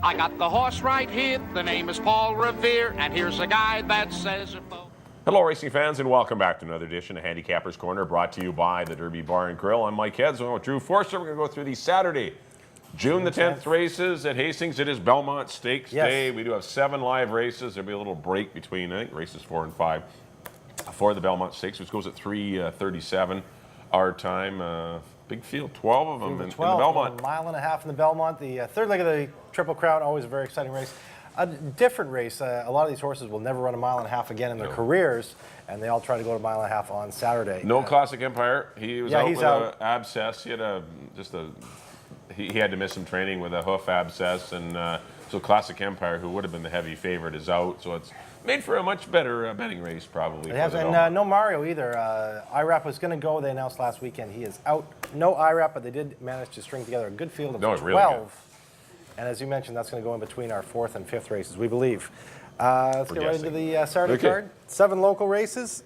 I got the horse right here. The name is Paul Revere, and here's a guy that says it. Hello, racing fans, and welcome back to another edition of Handicappers Corner, brought to you by the Derby Bar and Grill. I'm Mike Heads. With Drew Forster. We're going to go through the Saturday, June the 10th races at Hastings. It is Belmont Stakes Day. We do have 7 live races. There'll be a little break between, I think, races 4 and 5 for the Belmont Stakes, which goes at 3:37 our time. Big field, 12 of them in the Belmont. A mile and a half in the Belmont. The third leg of the Triple Crown, always a very exciting race. A different race. A lot of these horses will never run a mile and a half again in their careers, and they all try to go to a mile and a half on Saturday. No Classic Empire. He was out with an abscess. He had he had to miss some training with a hoof abscess, and so Classic Empire, who would have been the heavy favorite, is out. So it's made for a much better betting race, probably. And no Mario either. IRAP was going to go. They announced last weekend he is out. No IRAP, but they did manage to string together a good field of 12. Really, and as you mentioned, that's going to go in between our 4th and 5th races, we believe. Let's get right into the Saturday card. 7 local races.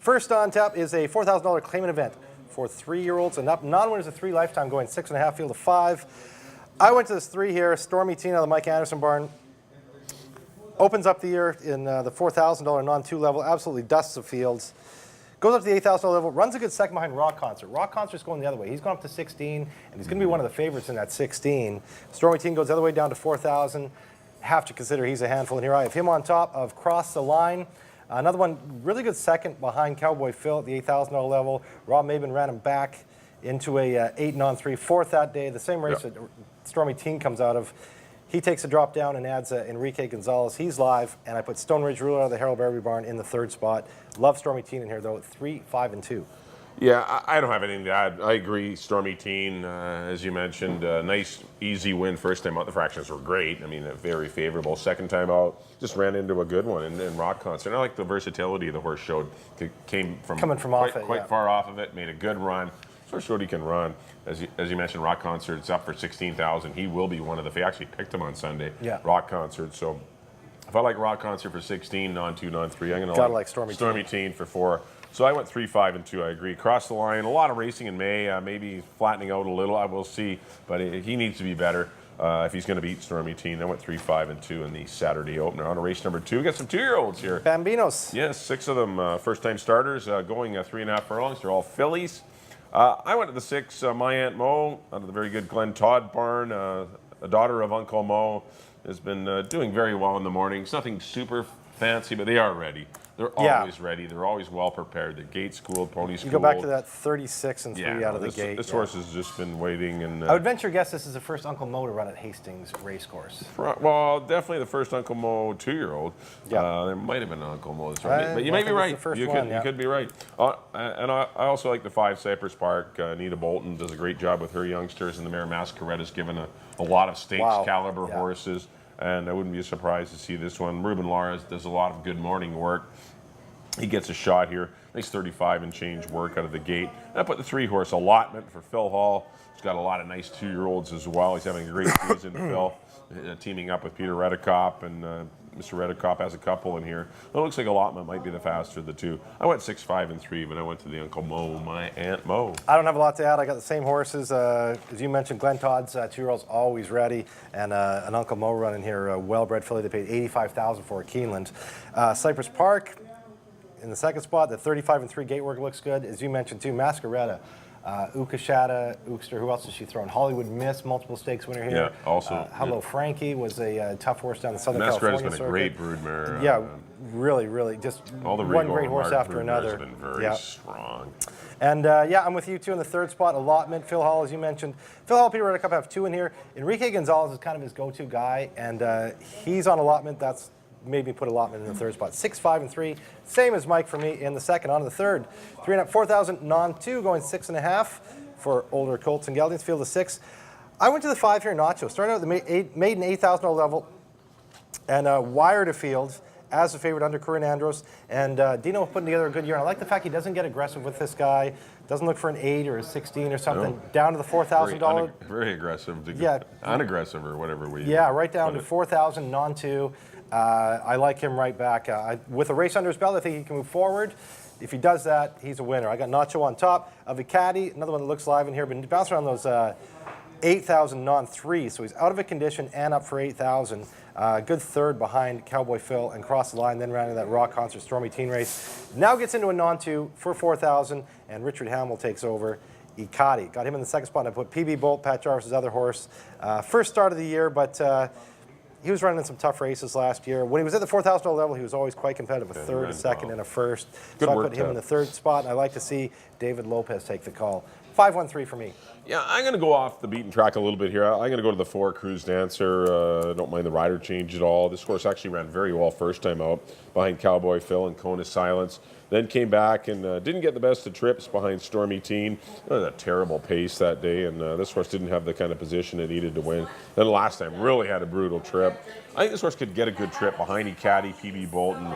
First on tap is a $4,000 claimant event for 3-year-olds and up. Non-winners of 3 lifetime going 6.5, field of 5. I went to this 3 here. Stormy Teen out of the Mike Anderson barn. Opens up the year in the $4,000 non-2 level. Absolutely dusts the fields. Goes up to the $8,000 level. Runs a good second behind Rock Concert. Rock Concert's going the other way. He's gone up to 16, and he's going to be one of the favorites in that 16. Stormy Teen goes the other way down to 4,000. Have to consider he's a handful. And here I have him on top of Cross the Line. Another one, really good second behind Cowboy Phil at the $8,000 level. Rob Maben ran him back into a 8 non-3 4th that day. The same race that Stormy Teen comes out of. He takes a drop down and adds Enrique Gonzalez. He's live, and I put Stone Ridge Ruler out of the Harold Berry barn in the 3rd spot. Love Stormy Teen in here, though, 3, 5, and 2. Yeah, I don't have anything to add. I agree. Stormy Teen, as you mentioned, nice, easy win first time out. The fractions were great. I mean, very favorable. Second time out, just ran into a good one in Rock Concert. I like the versatility the horse showed. Came from quite far off of it, made a good run. Horse showed he can run. As you mentioned, Rock Concert's up for 16,000. He will be one of the. I actually picked him on Sunday. Yeah. Rock Concert. So if I like Rock Concert for 16, non-2, non-3, I'm going to like Stormy Teen for 4. So I went 3, 5, and 2. I agree. Cross the line. A lot of racing in May. Maybe flattening out a little. I will see. But he needs to be better if he's going to beat Stormy Teen. I went 3, 5, and 2 in the Saturday opener. On to race number 2. We got some 2-year-olds here. Bambinos. Yes, 6 of them first-time starters going 3.5 furlongs. They're all fillies. I went to the 6, My Aunt Mo, out of the very good Glen Todd barn. A daughter of Uncle Mo has been doing very well in the mornings. Nothing super fancy, but they are ready. They're always ready. They're always well prepared. They're gate schooled, pony schooled. You go back to that 36 and 3 out of the gate. This horse has just been waiting. And I would venture a guess this is the first Uncle Mo to run at Hastings Racecourse. Well, definitely the first Uncle Mo 2-year-old. Yeah. There might have been an Uncle Mo that's right. But you may be right. You could be right. And I also like the 5 Cypress Park. Anita Bolton does a great job with her youngsters, and the mare Masquereda's given a lot of stakes caliber horses. And I wouldn't be surprised to see this one. Ruben Lara does a lot of good morning work. He gets a shot here. Nice 35 and change work out of the gate. And I put the 3-horse allotment for Phil Hall. He's got a lot of nice 2-year-olds as well. He's having a great season, Phil. Teaming up with Peter Redekop, and Mr. Redekop has a couple in here. It looks like allotment might be the faster of the 2. I went 6, 5, and 3, but I went to the Uncle Mo, My Aunt Mo. I don't have a lot to add. I got the same horses. As you mentioned, Glen Todd's 2-year-old's always ready, and an Uncle Mo running here, a well-bred filly. They paid $85,000 for a Keeneland. Cypress Park in the 2nd spot. The 35 and 3 gate work looks good. As you mentioned, too, Masquerada. Ukashada, Ookster, who else has she thrown? Hollywood Miss, multiple stakes winner here. Yeah, also. Hello Frankie was a tough horse down the Southern California circuit. Masquerada's been a great broodmare. Yeah, really, just one great horse after another. Has been very strong. And I'm with you too in the 3rd spot, allotment. Phil Hall, as you mentioned. Phil Hall, Peter Redekop have 2 in here. Enrique Gonzalez is kind of his go-to guy, and he's on allotment. That's made me put allotment in the 3rd spot. 6, 5, and 3. Same as Mike for me in the 2nd. On to the 3rd. 4,000 non-2 going 6.5 for older Colts and Geldings. Field of 6. I went to the 5 here, Nacho. Started out at the maiden $8,000 level and wired a field as a favorite under Corinne Andros. And Dino putting together a good year. And I like the fact he doesn't get aggressive with this guy. Doesn't look for an 8 or a 16 or something. No. Down to the $4,000. Very aggressive. Unaggressive or whatever we. Yeah, right down to 4,000 non-2. I like him right back. With a race under his belt, I think he can move forward. If he does that, he's a winner. I got Nacho on top. Vicati, another one that looks live in here, but bouncing around those 8,000 non-3, so he's out of a condition and up for 8,000. Good third behind Cowboy Phil and crossed the line, then ran into that Rock Concert Stormy Teen race. Now gets into a non-2 for 4,000, and Richard Hamill takes over Ikati. Got him in the second spot, and I put PB Bolt, Pat Jarvis's other horse. First start of the year, but he was running in some tough races last year. When he was at the $4,000 level, he was always quite competitive, a third, a second, and a first. So I put him in the third spot, and I like to see David Lopez take the call. 5-1-3 for me. Yeah, I'm going to go off the beaten track a little bit here. I'm going to go to the 4 Cruise Dancer. Don't mind the rider change at all. This horse actually ran very well first time out behind Cowboy Phil and Kona Silence. Then came back and didn't get the best of trips behind Stormy Teen. It was a terrible pace that day, and this horse didn't have the kind of position it needed to win. Then last time really had a brutal trip. I think this horse could get a good trip behind Ikati, PB Bolton,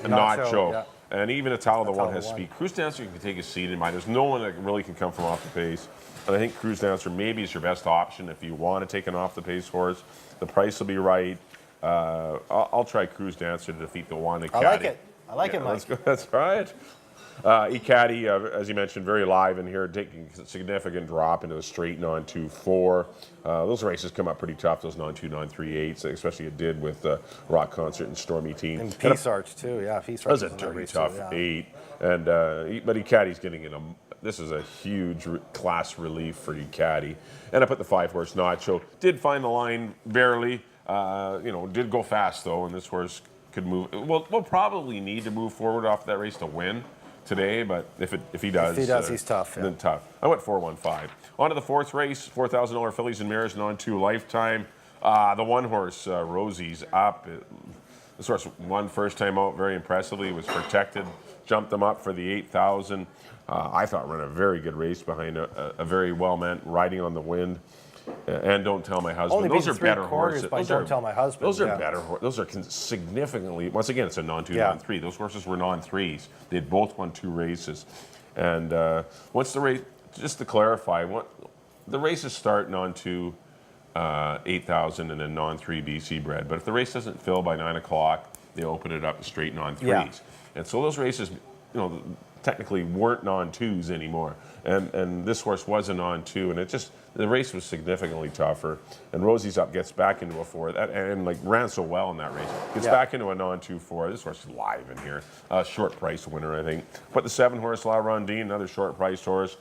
Nacho. Yeah. And even Atala, the one has speed. Cruise Dancer can take a seat in mind. There's no one that really can come from off the pace. And I think Cruise Dancer maybe is your best option if you want to take an off the pace horse. The price will be right. I'll try Cruise Dancer to defeat the one. I like it. I like it, Mike. That's right. Ikati, as you mentioned, very live in here, taking a significant drop into the straight non-2-4. Those races come up pretty tough, those non-2, non-3, 8s, especially it did with Rock Concert and Stormy Teen. And Peace Arch, too, yeah. Peace Arch was a dirty tough 8. And, but Ikati's getting in a... This is a huge class relief for Ikati. And I put the 5 horse Nacho. Did find the line barely. Did go fast, though, and this horse could move. We'll probably need to move forward off that race to win today, but if he does, he's tough. Yeah. Then tough. I went 4-1-5. On to the 4th race, $4,000 fillies and mares, non-2 lifetime. The 1 horse, Rosie's up. This horse won first time out very impressively. Was protected, jumped them up for the 8,000. I thought ran a very good race behind a very well-meant riding on the wind. And Don't Tell My Husband. Only those are better horses. Don't Tell My Husband. Those are better horses. Those are significantly, once again, it's a non-2, non-3. Those horses were non-3s. They had both won 2 races. And once the race, just to clarify, the races start non-2, 8,000 and then non-3 BC bred. But if the race doesn't fill by 9 o'clock, they open it up to straight non-3s. Yeah. And so those races, technically weren't non-2s anymore. And this horse was a non-2, and the race was significantly tougher. And Rosie's Up gets back into a 4, and ran so well in that race. Gets back into a non-2-4. This horse is live in here. Short price winner, I think. Put the 7 horse La Rondine, another short priced horse.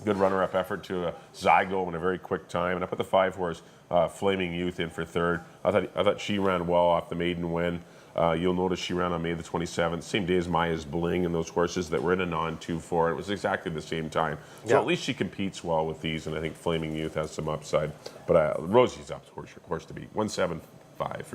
Good runner-up effort to Zygo in a very quick time. And I put the 5 horse Flaming Youth in for 3rd. I thought she ran well off the maiden win. You'll notice she ran on May the 27th, same day as Maya's Bling and those horses that were in a non-2-4. It was exactly the same time. So at least she competes well with these, and I think Flaming Youth has some upside. But Rosie's Up, horse to beat. 1-7-5.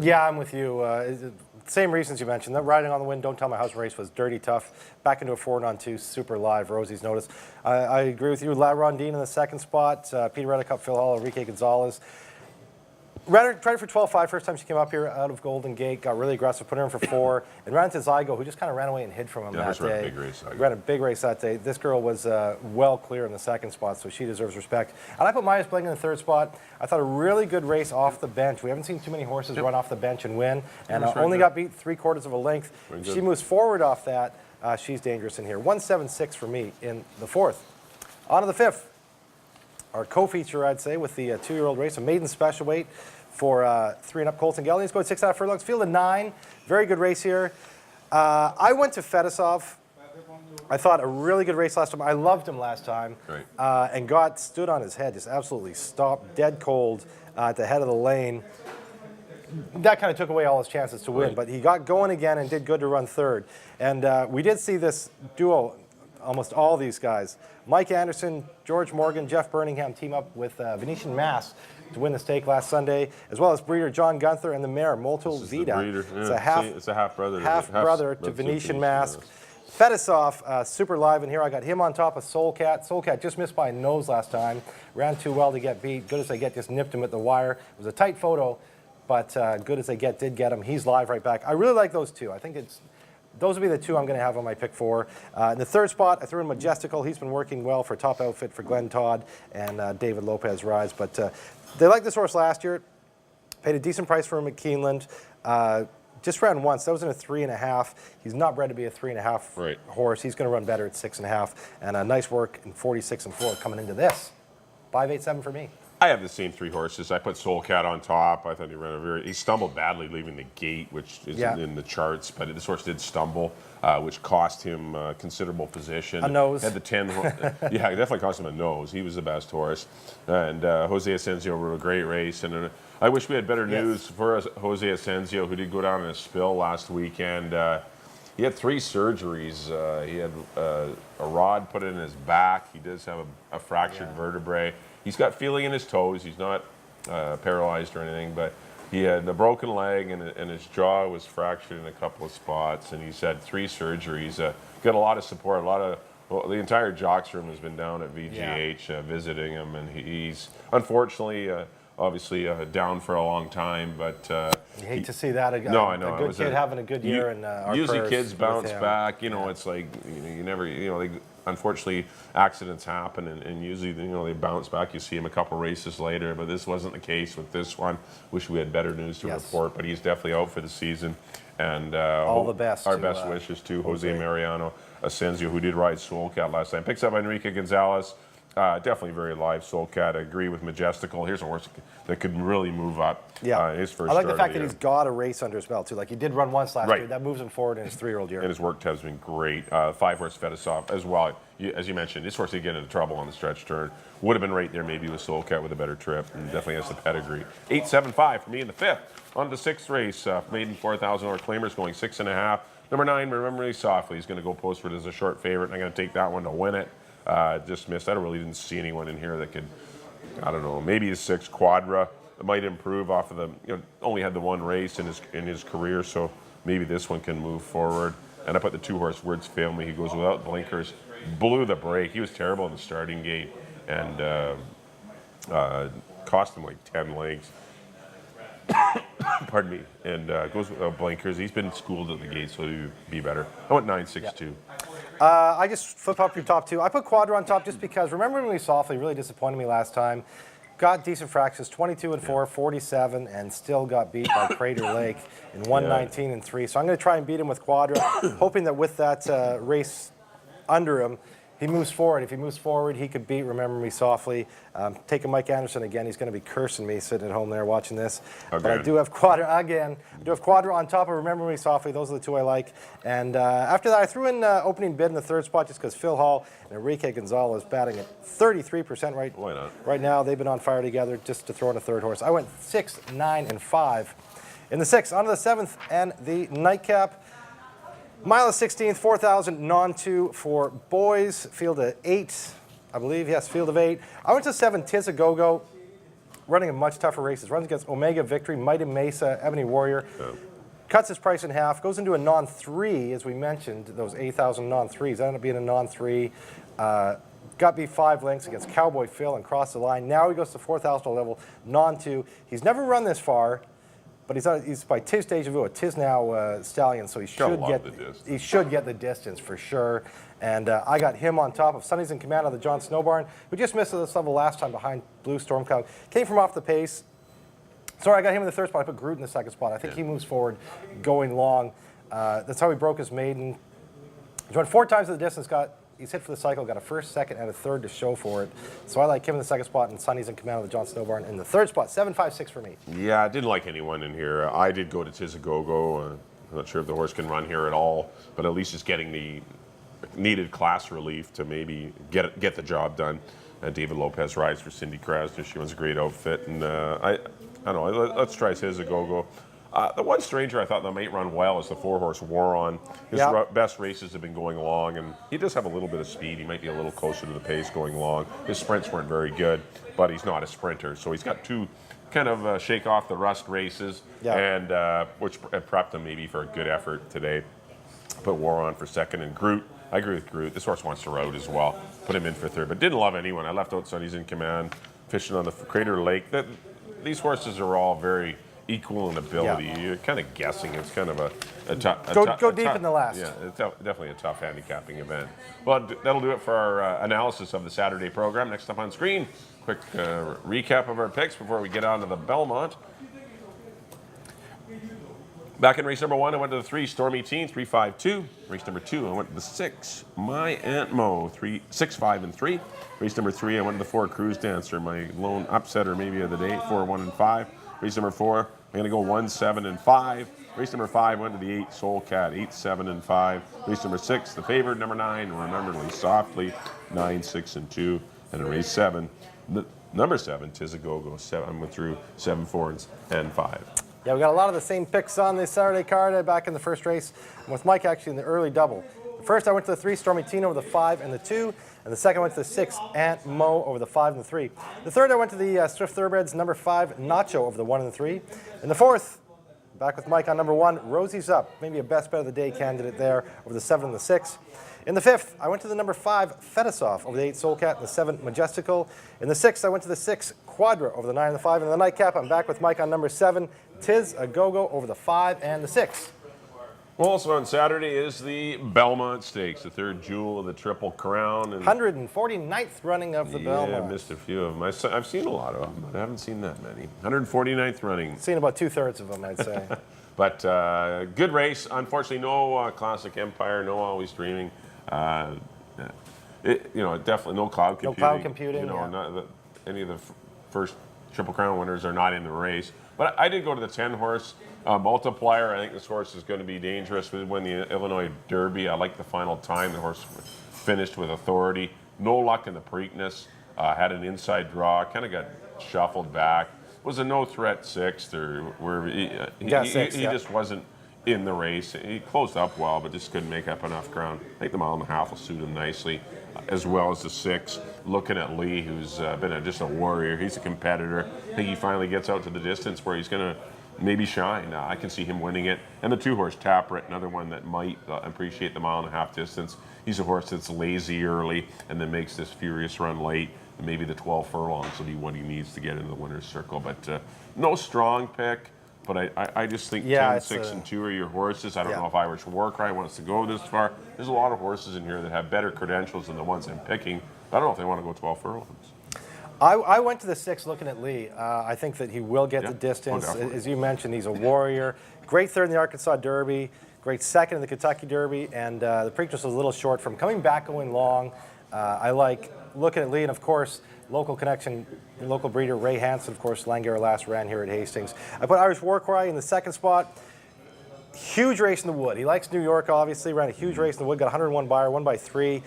Yeah, I'm with you. Same reasons you mentioned. That riding on the wind, Don't Tell My Husband race was dirty tough. Back into a 4 non-2, super live. Rosie's notice. I agree with you. La Rondine in the 2nd spot. Peter Reddicup, Phil Hall, Enrique Gonzalez. Tried it for 12-5 first time she came up here out of Golden Gate, got really aggressive, put her in for 4, and ran into Zygo, who just kind of ran away and hid from him that day. Ran a big race that day. This girl was well clear in the 2nd spot, so she deserves respect. And I put Maya's Bling in the 3rd spot. I thought a really good race off the bench. We haven't seen too many horses run off the bench and win, and only got beat 3/4 of a length. She moves forward off that. She's dangerous in here. 1-7-6 for me in the 4th. On to the 5th. Our co-feature, I'd say, with the 2-year-old race, a maiden special weight for 3 and up Colton Geldings. Go at 6.5 furlongs. Field of 9. Very good race here. I went to Fedosov. I thought a really good race last time. I loved him last time. And stood on his head, just absolutely stopped, dead cold at the head of the lane. That kind of took away all his chances to win. But he got going again and did good to run 3rd. And we did see this duo, almost all these guys. Mike Anderson, George Morgan, Jeff Birmingham team up with Venetian Mass to win the stake last Sunday, as well as breeder John Gunther and the mare Molto Vida. It's a half-brother to Venetian Mask. Fedosov, super live in here. I got him on top of Soulcat. Soulcat just missed by a nose last time. Ran too well to get beat. Good as they get, just nipped him at the wire. It was a tight photo, but good as they get, did get him. He's live right back. I really like those 2. I think those would be the 2 I'm going to have on my pick 4. In the 3rd spot, I threw in Majestical. He's been working well for top outfit for Glenn Todd and David Lopez rides. But they liked this horse last year. Paid a decent price for him at Keeneland. Just ran once. That was in a 3.5. He's not bred to be a 3.5 horse. He's going to run better at 6.5. And nice work in 46 and 4 coming into this. 5-8-7 for me. I have the same 3 horses. I put Soul Cat on top. I thought he stumbled badly leaving the gate, which isn't in the charts, but this horse did stumble, which cost him considerable position. A nose. Had the 10. Yeah, it definitely cost him a nose. He was the best horse. And Jose Asensio rode a great race. And I wish we had better news for Jose Asensio, who did go down in a spill last weekend. He had 3 surgeries. He had a rod put in his back. He does have a fractured vertebrae. He's got feeling in his toes. He's not paralyzed or anything, but he had a broken leg and his jaw was fractured in a couple of spots. And he's had 3 surgeries. Got a lot of support. The entire jocks room has been down at VGH visiting him, and he's unfortunately. Obviously down for a long time, but you hate to see that. No, I know. A good kid having a good year, and usually kids bounce back. You know, it's like you never. Unfortunately, accidents happen, and usually they bounce back. You see him a couple races later, but this wasn't the case with this one. Wish we had better news to report, but he's definitely out for the season. And all the best. Our best wishes to Jose Mariano Asensio, who did ride Soul Cat last time. Picks up Enrique Gonzalez. Definitely very live Soul Cat. I agree with Majestical. Here's a horse that could really move up. Yeah, his first I like the start fact that he's got a race under his belt too. Like he did run once last year. That moves him forward in his 3-year-old year. And his work has been great. 5-horse Fedosov as well. As you mentioned, this horse did get into trouble on the stretch turn. Would have been right there maybe with Soul Cat with a better trip, and definitely has the pedigree. 8-7-5 for me in the 5th. On to the 6th race. Maiden $4,000 claimers going 6.5. Number 9, Remember Me Softly. He's going to go postward as a short favorite, and I'm going to take that one to win it. Just missed. I didn't see anyone in here that could, I don't know, maybe a 6 Quadra. It might improve off of the, only had the 1 race in his career, so maybe this one can move forward. And I put the 2-horse Words Fail Me. He goes without blinkers, blew the break. He was terrible in the starting gate, and cost him like 10 lengths. Pardon me. And goes without blinkers. He's been schooled at the gate, so he'll be better. I went 9-6-2. I just flip up your top 2. I put Quadra on top just because Remember Me Softly really disappointed me last time. Got decent fractions, 22-4, 47, and still got beat by Crater Lake in 119-3. So I'm going to try and beat him with Quadra, hoping that with that race under him, he moves forward. If he moves forward, he could beat Remember Me Softly. Taking Mike Anderson again. He's going to be cursing me sitting at home there watching this. Again. But I do have Quadra again. I do have Quadra on top of Remember Me Softly. Those are the 2 I like. And after that, I threw in opening bid in the 3rd spot just because Phil Hall and Enrique Gonzalez batting at 33% right now. They've been on fire together just to throw in a 3rd horse. I went 6, 9, and 5. In the 6th, on to the 7th and the nightcap. Mile of 16th, 4,000 non-2 for boys. Field of 8, I believe. Yes, field of 8. I went to 7, Tizagogo, running a much tougher races. Runs against Omega Victory, Mighty Mesa, Ebony Warrior. Cuts his price in half. Goes into a non-3, as we mentioned, those 8,000 non-3s. That ended up being a non-3. Got beat 5 lengths against Cowboy Phil and crossed the line. Now he goes to 4,000 level, non-2. He's never run this far. But he's by Tiz Deja Vu, a Tiz now stallion, so he should get the distance for sure. And I got him on top of Sonny's in command of the John Snowbarn, who just missed this level last time behind Blue Storm Cloud. Came from off the pace. Sorry, I got him in the 3rd spot. I put Groot in the 2nd spot. I think he moves forward going long. That's how he broke his maiden. He went 4 times the distance, he's hit for the cycle, got a 1st, 2nd, and a 3rd to show for it. So I like him in the 2nd spot, and Sonny's in command of the John Snowbarn in the 3rd spot. 7-5-6 for me. Yeah, I didn't like anyone in here. I did go to Tizagogo. I'm not sure if the horse can run here at all, but at least it's getting the needed class relief to maybe get the job done. David Lopez rides for Cindy Krasner. She runs a great outfit, and I don't know. Let's try Tizagogo. The one stranger I thought that might run well is the 4-horse War On. His best races have been going long, and he does have a little bit of speed. He might be a little closer to the pace going long. His sprints weren't very good, but he's not a sprinter. So he's got 2 kind of shake off the rust races, and which prepped him maybe for a good effort today. Put War On for 2nd, and Groot. I agree with Groot. This horse wants to ride as well. Put him in for 3rd, but didn't love anyone. I left out Sonny's in command, fishing on the Crater Lake. These horses are all very equal in ability. You're kind of guessing. It's kind of a tough. Go deep in the last. Yeah, it's definitely a tough handicapping event. Well, that'll do it for our analysis of the Saturday program. Next up on screen, quick recap of our picks before we get on to the Belmont. Back in race number 1, I went to the 3, Stormy Teen, 3-5-2. Race number 2, I went to the 6, My Aunt Mo, 6-5-3. Race number 3, I went to the 4, Cruise Dancer, my lone upsetter maybe of the day, 4-1-5. Race number 4, I'm going to go 1-7-5. Race number 5 went to the 8, Soul Cat, 8-7-5. Race number 6, the favorite, number 9, Rememberly Softly, 9-6-2. And in race 7, the number 7, Tis a Go-Go, I went through 7-4-5. Yeah, we got a lot of the same picks on this Saturday card back in the first race. I'm with Mike actually in the early double. First, I went to the 3, Stormy Teen over the 5 and the 2. And the second, I went to the 6, Aunt Mo over the 5 and the 3. The third, I went to the Swift Thoroughbreds, number 5, Nacho over the 1 and the 3. And the fourth, back with Mike on number 1, Rosie's Up. Maybe a best bet of the day candidate there over the 7 and the 6. In the fifth, I went to the number 5, Fetisoff over the 8, Soul Cat, and the 7, Majestical. In the sixth, I went to the 6, Quadra over the 9 and the 5. And in the nightcap, I'm back with Mike on number 7, Tis a Go-Go over the 5 and the 6. Well, also on Saturday is the Belmont Stakes, the third jewel of the Triple Crown. And 149th running of the Belmont. Yeah, I missed a few of them. I've seen a lot of them, but I haven't seen that many. 149th running. Seen about 2/3 of them, I'd say. But good race. Unfortunately, no Classic Empire, no Always Dreaming. Definitely no cloud computing. No cloud computing. Any of the first Triple Crown winners are not in the race. But I did go to the 10-horse multiplier. I think this horse is going to be dangerous. We win the Illinois Derby. I like the final time. The horse finished with authority. No luck in the Preakness. Had an inside draw. Kind of got shuffled back. Was a no-threat sixth, or where he just wasn't in the race. He closed up well, but just couldn't make up enough ground. I think the 1.5 miles will suit him nicely, as well as the 6. Looking at Lee, who's been just a warrior. He's a competitor. I think he finally gets out to the distance where he's going to maybe shine. I can see him winning it. And the 2-horse Taprit, another one that might appreciate the 1.5 mile distance. He's a horse that's lazy early and then makes this furious run late. And maybe the 12 furlongs will be what he needs to get into the winner's circle. But no strong pick. But I just think 10, 6, and 2 are your horses. I don't know if Irish Warcry wants to go this far. There's a lot of horses in here that have better credentials than the ones I'm picking. I don't know if they want to go 12 furlongs. I went to the 6 looking at Lee. I think that he will get the distance. As you mentioned, he's a warrior. Great third in the Arkansas Derby. Great second in the Kentucky Derby. And the Preakness was a little short from coming back going long. I like looking at Lee. And, of course, local connection, local breeder Ray Hansen, of course, Langara last ran here at Hastings. I put Irish Warcry in the second spot. Huge race in the Wood. He likes New York, obviously. Ran a huge race in the Wood. Got 101 buyer, won by 3.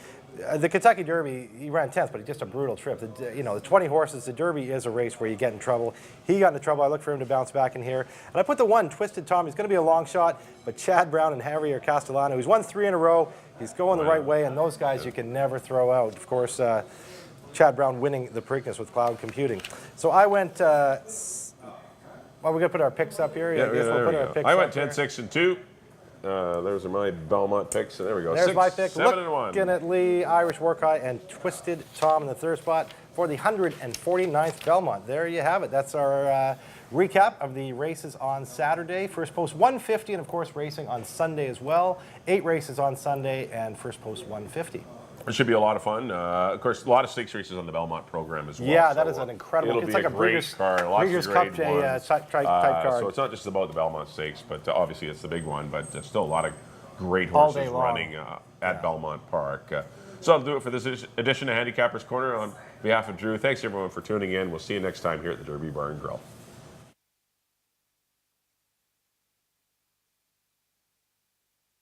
The Kentucky Derby, he ran 10th, but just a brutal trip. The 20 horses, the Derby is a race where you get in trouble. He got into trouble. I look for him to bounce back in here. And I put the 1, Twisted Tom. He's going to be a long shot, but Chad Brown and Javier Castellano, he's won 3 in a row. He's going the right way, and those guys you can never throw out. Of course, Chad Brown winning the Preakness with cloud computing. So I went, we're going to put our picks up here. Yeah, we'll put our picks I went 10, 6, and 2. Those are my Belmont picks. There we go. There's 6, my pick. 7, and 1. Looking at Lee, Irish Warcry, and Twisted Tom in the third spot for the 149th Belmont. There you have it. That's our recap of the races on Saturday. First Post 150, and of course racing on Sunday as well. 8 races on Sunday, and First Post 150. It should be a lot of fun. Of course, a lot of stakes races on the Belmont program as well. Yeah, that is an incredible. It's like a Breeders' Cup, Breeders' Cup type card. So it's not just about the Belmont Stakes, but obviously it's the big one. But there's still a lot of great horses running at Belmont Park. So that'll do it for this edition of Handicappers Corner. On behalf of Drew, thanks everyone for tuning in. We'll see you next time here at the Derby Bar and Grill.